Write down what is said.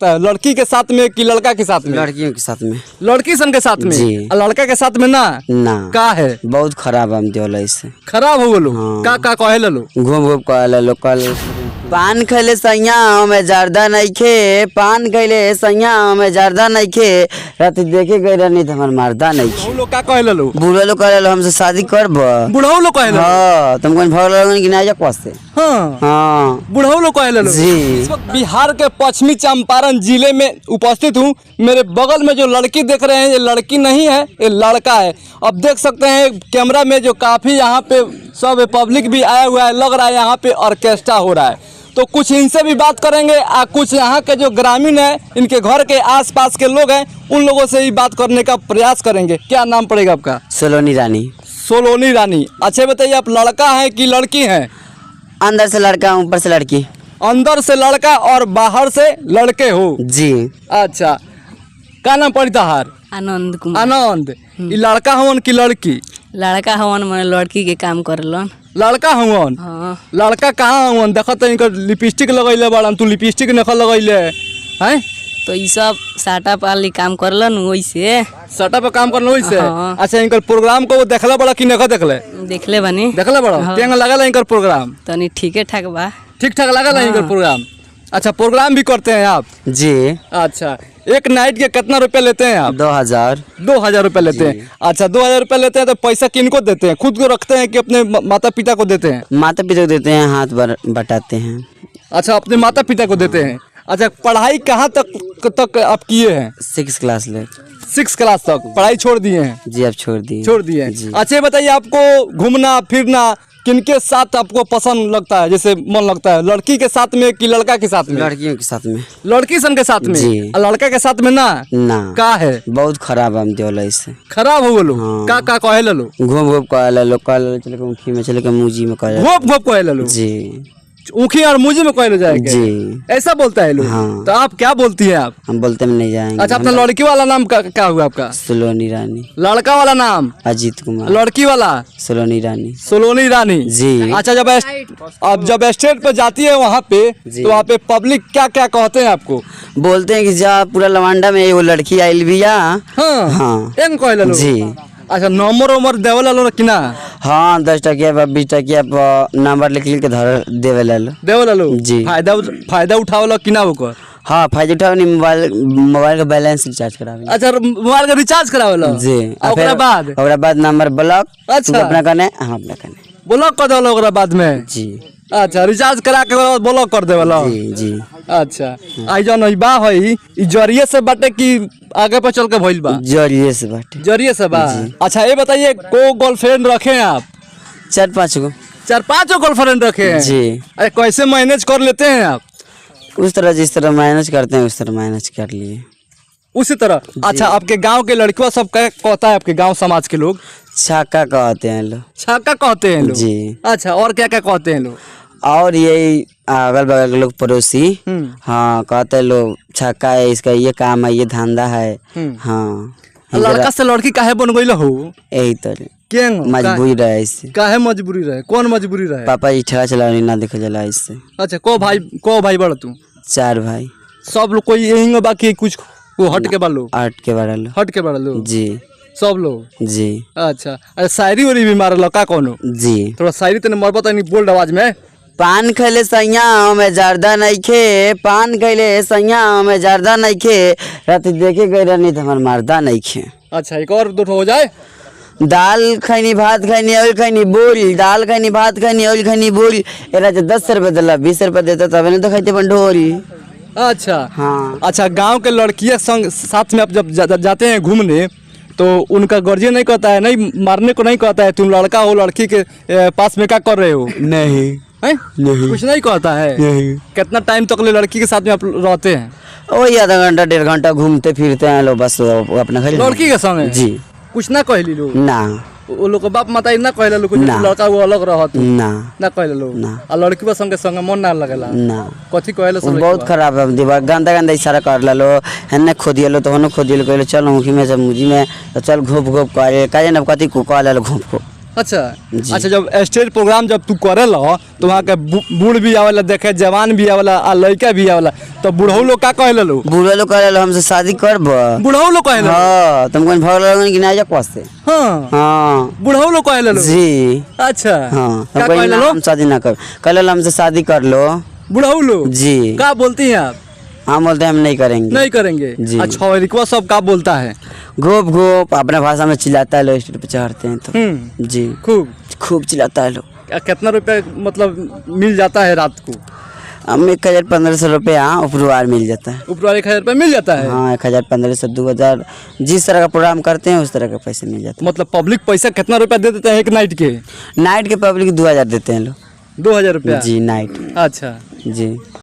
लगता है? लड़की के साथ में कि लड़का के साथ में? लड़कियों के साथ में। लड़की सन के साथ में जी। और लड़का के साथ में ना का है बहुत खराब हम दियोला इससे खराब हो गलो। हाँ। का कहे लो घूम घूम कहले लोग कहले पान खैले सैया हमें जर्दा नहीं खे, पान खैले सैया हमें जर्दा नहीं खे, रात देखे गए रहनी तो हमार मर्दा नहीं खे। लोग का कहे लो? बूढ़ा लोग कहले हमसे शादी करब। बुढ़ऊ लोग कहे लो? हाँ तुमको भग लगन कि नहीं से। हाँ हाँ बुढ़ऊ लोग कहे लो जी। इस वक्त बिहार के पश्चिमी चंपारण जिले में उपस्थित हूँ। मेरे बगल में जो लड़की देख रहे हैं ये लड़की नहीं है, ये लड़का है। अब देख सकते हैं कैमरा में जो काफी यहाँ पे सब पब्लिक भी आया हुआ है, लग रहा है यहाँ पे ऑर्केस्ट्रा हो रहा है। तो कुछ इनसे भी बात करेंगे और कुछ यहाँ के जो ग्रामीण है, इनके घर के आसपास के लोग हैं, उन लोगों से ही बात करने का प्रयास करेंगे। क्या नाम पड़ेगा आपका? सोलोनी रानी। सोलोनी रानी। अच्छा बताइए, आप लड़का है कि लड़की है? अंदर से लड़का ऊपर से लड़की। अंदर से लड़का और बाहर से लड़के हो जी। अच्छा, का नाम पड़ी तहार? आनंद कुमार। आनंद। ई लड़का हवन कि लड़की? लड़का हवन मन लड़की के काम करलन। लड़का हवन? हाँ। लड़का कहाँ हवन? देखत इनकर लिपस्टिक लगैले बाड़न, तू लिपस्टिक नख लगैले हैं? तो ये सब साटा पाली काम करलन वैसे। सटा पे काम करना वैसे? हाँ। अच्छा, इनकर प्रोग्राम को देखला बड़ा कि नख देखले? देखले बनी। देखला बड़ा? हाँ। केंगा लगला इनकर प्रोग्राम? तनी ठीके ठाक बा। ठीक ठाक लगला इनकर प्रोग्राम? अच्छा, प्रोग्राम भी करते हैं आप? जी। अच्छा, एक नाइट के कितना रुपए लेते हैं आप? 2000। 2000 रुपए लेते हैं। अच्छा, 2000 रुपए लेते हैं तो पैसा किनको देते हैं? खुद को रखते हैं कि अपने माता पिता को देते हैं? माता पिता को देते हैं, हाथ बटाते हैं। अच्छा, अपने माता पिता को देते हैं। अच्छा, पढ़ाई कहाँ तक आप किए हैं? 6 क्लास ले। 6 क्लास तक पढ़ाई छोड़ दिए हैं? जी अब छोड़ दिए। छोड़ दिए हैं। जी। अच्छा, ये बताइए, आपको घूमना फिरना किनके साथ आपको पसंद लगता है, जैसे मन लगता है? लड़की के साथ में कि लड़का के साथ में? लड़कियों के साथ में। लड़की सन के साथ में जी। और लड़का के साथ में ना का है? बहुत खराब हम दियोला इससे। खराब हो गलो। हाँ। का कहे लो? घूम घूम कहले लोग कहले चले के ऊखी में चले के मुजी में कहले। घोप घोप कहे लो? जी। ऊखी और मुझे में कहे जाएगा? जी। ऐसा बोलता है लोग? हाँ। तो आप क्या बोलती हैं आप? हम बोलते में नहीं जाएंगे। अच्छा, अपना लड़की वाला नाम क्या हुआ आपका? सोलोनी रानी। लड़का वाला नाम? अजीत कुमार। लड़की वाला? सोलोनी रानी। सोलोनी रानी। जी। अच्छा, जब स्टेज पे जाती है वहाँ पे जी। तो वहाँ पे पब्लिक क्या क्या कहते हैं आपको? बोलते हैं कि जा पूरा लवांडा में वो लड़की आइल भी या। हाँ हाँ। एम कहे लो? जी। अच्छा, नंबर वंबर देवे लो कि ना? हाँ 10 टकिया 20 टकिया नंबर लिख के धर देवे लो। देवे लो? जी। फायदा उठावे लो कि ना ओकर? हाँ फायदा उठाओ नहीं, मोबाइल का बैलेंस रिचार्ज करावे। अच्छा, मोबाइल का रिचार्ज करावे लो? जी। ओकरा बाद नंबर ब्लॉक। अच्छा। अपना कने हम अपना कने ब्लॉक कर देवलो ओकरा बाद में? जी। अच्छा, रिचार्ज करा के ब्लॉक कर देवलो? जी जी। अच्छा, आई जौन ई बा हई ई जरिए से बाटे कि आगे पर चल के भइल बा? जरिए से बाटे। जरिए से बा। अच्छा, ये बताइए, को गर्लफ्रेंड रखे हैं आप? 4-5 गो। 4-5 गर्लफ्रेंड रखे हैं? जी। अरे कैसे मैनेज कर लेते हैं आप? उस तरह जिस तरह मैनेज करते हैं उस तरह मैनेज कर लिए। उसी तरह? अच्छा, आपके गांव के लड़कियों सब क्या कहता है? आपके गांव समाज के लोग छक्का कहते हैं लोग। छक्का कहते हैं लोग? जी। अच्छा, और क्या क्या कहते हैं लोग? और यही अगल बगल के लोग पड़ोसी हाँ कहते हैं लोग छक्का है, इसका ये काम है, ये धंधा है। हाँ। लड़का से लड़की काहे बन गई हो? यही तरह क्या मजबूरी रहे इससे। काहे मजबूरी रहे? कौन मजबूरी रहे? पापा जी ठेला चलाने ना देखा जला इससे। अच्छा, को भाई बड़ा तू? 4 भाई। सब लोग कोई यही बाकी कुछ को हट के बालो? 8 के बड़ा लो। हट के बड़ा लो? जी। सब लोग? जी। अच्छा, अरे शायरी वारी भी मारे लका कोनो? जी। थोड़ा शायरी तने मर बता नहीं, बोल्ड आवाज में। पान खैले सैया हमें जर्दा नहीं खे, पान खैले सैया हमें जर्दा नहीं खे, रात देखे गए रहनी तो हमार मर्दा नहीं खे। अच्छा, एक और दो हो जाए। दाल खैनी भात खैनी ऑयल खैनी बोल, दाल खैनी भात खैनी ऑयल खैनी बोल, एरा जो 10 रुपये दिला 20 रुपये देता तब नहीं तो खाते पंडोल। अच्छा। हाँ। अच्छा, गांव के लड़कियां संग साथ में आप जब जाते हैं घूमने तो उनका गर्जियन नहीं कहता है, नहीं मारने को नहीं कहता है, तुम लड़का हो लड़की के पास में क्या कर रहे हो? नहीं। नहीं कुछ नहीं कहता है? नहीं। कितना टाइम तक ले लड़की के साथ में आप रहते हैं? वही आधा घंटा 1.5 घंटा घूमते फिरते हैं लोग बस अपना घर। लड़की के संग? जी। कुछ ना कहली लोग? ना। वो लोग बाप माता ना कहले लोग लड़का वो अलग रहत ना कहले लोग ना, आ लड़की के संग मन ना लगेला ना, कथी कहले सब बहुत खराब है। दिमाग गंदा गंदा इशारा कर लो, हन्ने खोदियलो तो हनो खोदियलो कहले चल मुखी में सब मुजी में तो चल घोप घोप करे काजे ना कथी को कहले घोप घोप अच्छा जी। अच्छा, जब स्टेज प्रोग्राम जब तू करेला तो वहाँ के बूढ़ भी आवेला देखे, जवान भी आवेला आ लड़का भी आवेला, तो बूढ़ऊ लोग का कहेला लो? बुढ़ा लोग कह हमसे शादी करब। बूढ़ऊ लोग कहेला? हाँ तुमको भग लगन कि नहीं जा पासे। हाँ हाँ बूढ़ऊ लोग कहेला लो? जी। अच्छा हाँ क्या तुमको कहेला लो? हम शादी ना कर, कल हमसे शादी कर लो। बूढ़ऊ लोग जी। क्या बोलती हैं आप? हम बोलते हैं हम नहीं करेंगे। नहीं करेंगे। जी। अच्छा, और रिक्वा सब का बोलता है? गोप गोप अपना भाषा में चिल्लाता है, लोग स्टेज पे चढ़ते हैं तो। जी खूब। खूब चिल्लाता है लोग। कितना रुपया मतलब मिल जाता है रात को? हम 1000-1500 रुपया उपरवार मिल जाता है। ऊपर 1000 रुपया मिल जाता है? हाँ 1000-1500-2000 जिस तरह का प्रोग्राम करते हैं उस तरह के पैसे मिल जाते मतलब पब्लिक पैसा कितना रुपया दे देते हैं एक नाइट के? हैं। नाइट के पब्लिक 2000 देते हैं लोग। 2000 रुपया? जी नाइट। अच्छा जी।